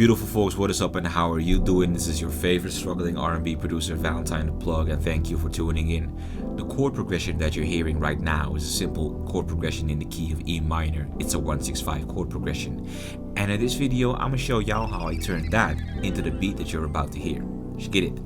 Beautiful folks, what is up and how are you doing? This is your favorite struggling R&B producer, Valentine the Plug, and thank you for tuning in. The chord progression that you're hearing right now is a simple chord progression in the key of E minor. It's a 1-6-5 chord progression. And in this video, I'm gonna show y'all how I turned that into the beat that you're about to hear. Let's get it.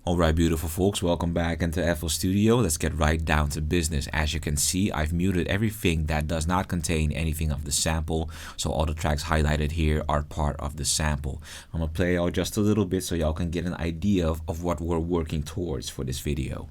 Alright, beautiful folks, welcome back into FL Studio. Let's get right down to business. As you can see, I've muted everything that does not contain anything of the sample, so all the tracks highlighted here are part of the sample. I'm gonna play out just a little bit so y'all can get an idea of what we're working towards for this video.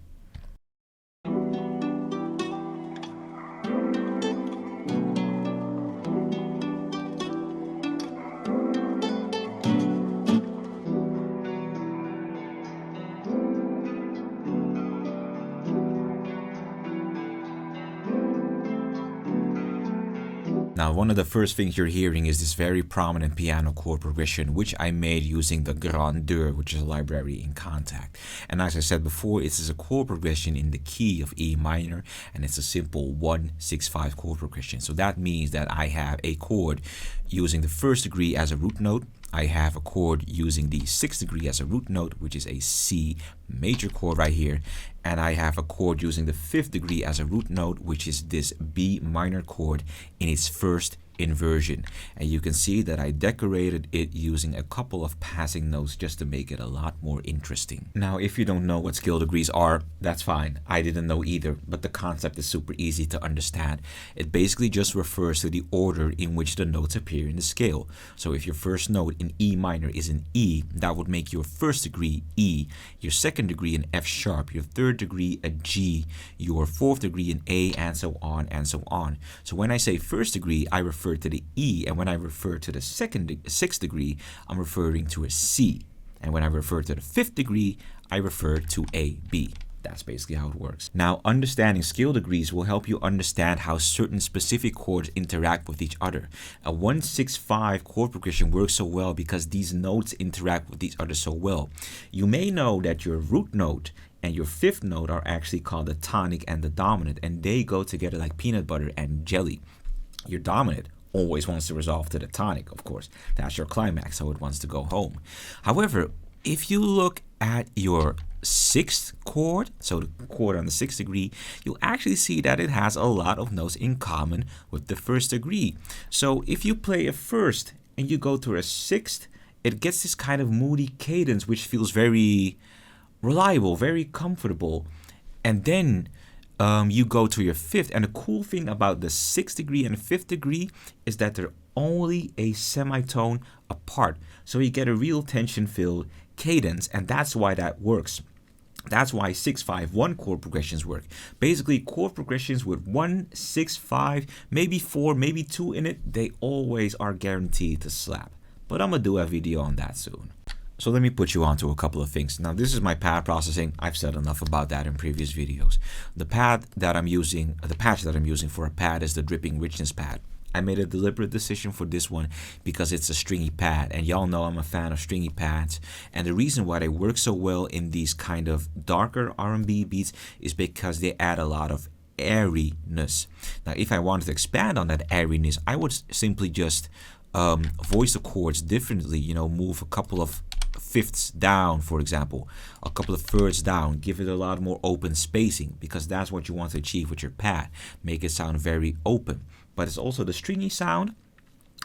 Now, one of the first things you're hearing is this very prominent piano chord progression, which I made using the Grandeur, which is a library in Contact. And as I said before, it is a chord progression in the key of E minor, and it's a simple 1-6-5 chord progression. So that means that I have a chord using the first degree as a root note. I have a chord using the 6th degree as a root note, which is a C major chord right here. And I have a chord using the 5th degree as a root note, which is this B minor chord in its first inversion. And you can see that I decorated it using a couple of passing notes just to make it a lot more interesting. Now, if you don't know what scale degrees are, that's fine. I didn't know either, but the concept is super easy to understand. It basically just refers to the order in which the notes appear in the scale. So if your first note in E minor is an E, that would make your first degree E, your second degree an F sharp, your third degree a G, your fourth degree an A, and so on and so on. So when I say first degree, I refer to the E, and when I refer to the 6th degree, I'm referring to a C, and when I refer to the 5th degree, I refer to a B. That's basically how it works. Now, understanding scale degrees will help you understand how certain specific chords interact with each other. A 1-6-5 chord progression works so well because these notes interact with each other so well. You may know that your root note and your 5th note are actually called the tonic and the dominant, and they go together like peanut butter and jelly. Your dominant always wants to resolve to the tonic, of course. That's your climax, so it wants to go home. However, if you look at your 6th chord, so the chord on the 6th degree, you'll actually see that it has a lot of notes in common with the 1st degree. So if you play a 1st and you go to a 6th, it gets this kind of moody cadence, which feels very reliable, very comfortable. And then you go to your 5th, and the cool thing about the 6th degree and 5th degree is that they're only a semitone apart. So you get a real tension-filled cadence, and that's why that works. That's why 6-5-1 chord progressions work. Basically, chord progressions with 1-6-5, maybe 4, maybe 2 in it, they always are guaranteed to slap. But I'm gonna do a video on that soon. So let me put you onto a couple of things. Now, this is my pad processing. I've said enough about that in previous videos. The patch that I'm using for a pad is the Dripping Richness pad. I made a deliberate decision for this one because it's a stringy pad, and y'all know I'm a fan of stringy pads. And the reason why they work so well in these kind of darker R&B beats is because they add a lot of airiness. Now, if I wanted to expand on that airiness, I would simply just voice the chords differently, you know, move a couple of 5ths down, for example, a couple of 3rds down, give it a lot more open spacing, because that's what you want to achieve with your pad. Make it sound very open. But it's also the stringy sound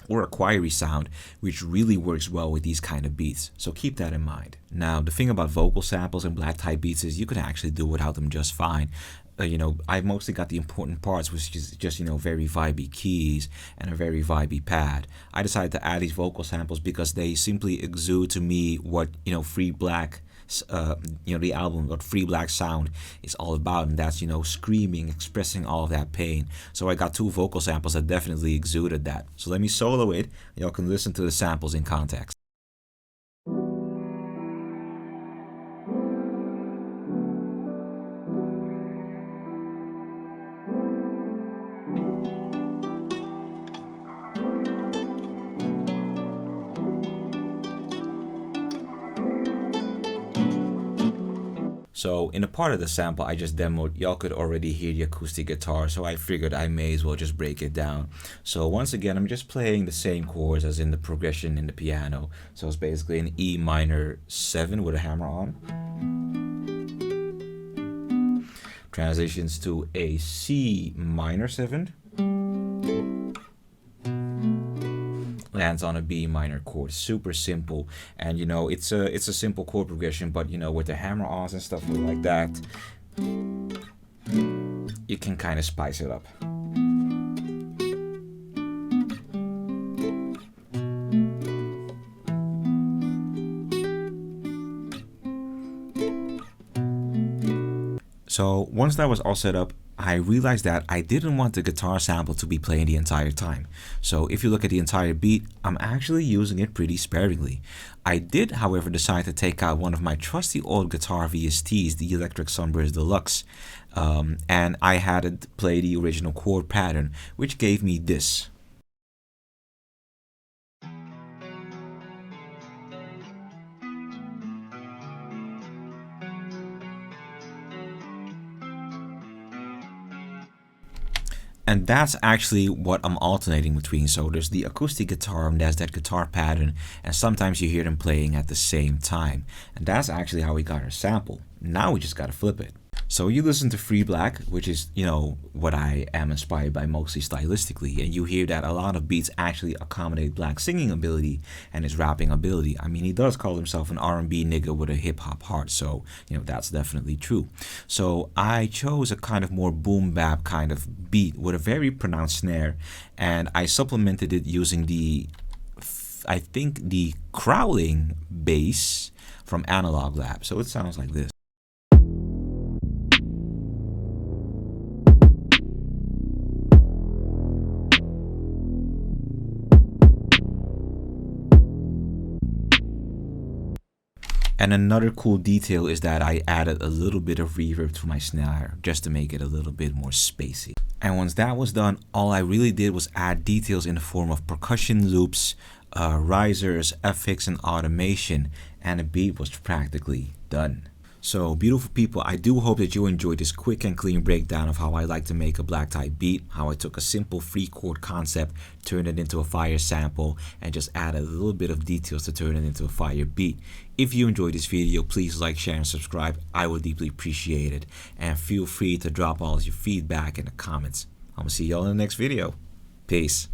or a choiry sound, which really works well with these kind of beats. So keep that in mind. Now, the thing about vocal samples and black type beats is you can actually do without them just fine. I mostly got the important parts, which is just, very vibey keys and a very vibey pad. I decided to add these vocal samples because they simply exude to me what, Free Black, the album, what Free Black Sound is all about, and that's, screaming, expressing all of that pain. So I got 2 vocal samples that definitely exuded that. So let me solo it. Y'all can listen to the samples in context. So in a part of the sample I just demoed, y'all could already hear the acoustic guitar, so I figured I may as well just break it down. So once again, I'm just playing the same chords as in the progression in the piano. So it's basically an E minor 7 with a hammer on. Transitions to a C minor 7. Lands on a B minor chord. Super simple, and it's a simple chord progression, but with the hammer ons and stuff like that, you can kind of spice it up. So once that was all set up, I realized that I didn't want the guitar sample to be playing the entire time. So if you look at the entire beat, I'm actually using it pretty sparingly. I did, however, decide to take out one of my trusty old guitar VSTs, the Electric Sunburst Deluxe, and I had it play the original chord pattern, which gave me this. And that's actually what I'm alternating between. So there's the acoustic guitar and there's that guitar pattern, and sometimes you hear them playing at the same time. And that's actually how we got our sample. Now we just gotta flip it. So you listen to Free Black, which is, what I am inspired by mostly stylistically, and you hear that a lot of beats actually accommodate Black's singing ability and his rapping ability. I mean, he does call himself an R&B nigga with a hip-hop heart, so, that's definitely true. So I chose a kind of more boom bap kind of beat with a very pronounced snare, and I supplemented it using the growling bass from Analog Lab. So it sounds like this. And another cool detail is that I added a little bit of reverb to my snare just to make it a little bit more spacey. And once that was done, all I really did was add details in the form of percussion loops, risers, effects, and automation, and the beat was practically done. So beautiful people, I do hope that you enjoyed this quick and clean breakdown of how I like to make a black type beat, how I took a simple free chord concept, turned it into a fire sample, and just added a little bit of details to turn it into a fire beat. If you enjoyed this video, please like, share, and subscribe. I would deeply appreciate it. And feel free to drop all your feedback in the comments. I'm gonna see y'all in the next video. Peace.